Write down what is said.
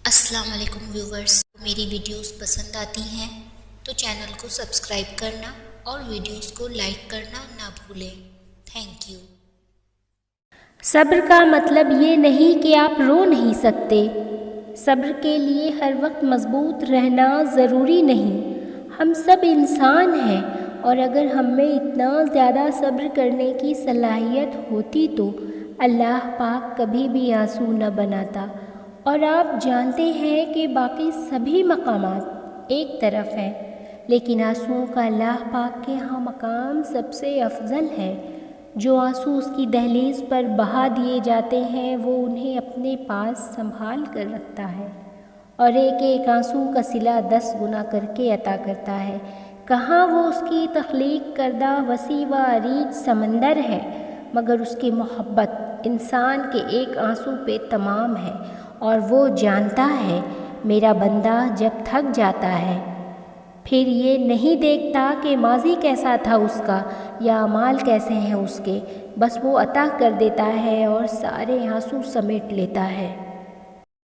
السلام علیکم ویورز، میری ویڈیوز پسند آتی ہیں تو چینل کو سبسکرائب کرنا اور ویڈیوز کو لائک کرنا نہ بھولیں۔ Thank you. صبر کا مطلب یہ نہیں کہ آپ رو نہیں سکتے۔ صبر کے لیے ہر وقت مضبوط رہنا ضروری نہیں۔ ہم سب انسان ہیں، اور اگر ہم میں اتنا زیادہ صبر کرنے کی صلاحیت ہوتی تو اللہ پاک کبھی بھی آنسو نہ بناتا۔ اور آپ جانتے ہیں کہ باقی سبھی مقامات ایک طرف ہیں، لیکن آنسوؤں کا اللہ پاک کے ہاں مقام سب سے افضل ہے۔ جو آنسو اس کی دہلیز پر بہا دیے جاتے ہیں وہ انہیں اپنے پاس سنبھال کر رکھتا ہے، اور ایک ایک آنسو کا صلہ 10 گنا کر کے عطا کرتا ہے۔ کہاں وہ اس کی تخلیق کردہ وسیع و عریض سمندر ہے، مگر اس کی محبت انسان کے ایک آنسو پہ تمام ہے، اور وہ جانتا ہے میرا بندہ جب تھک جاتا ہے پھر یہ نہیں دیکھتا کہ ماضی کیسا تھا اس کا یا اعمال کیسے ہیں اس کے، بس وہ عطا کر دیتا ہے اور سارے آنسو سمیٹ لیتا ہے۔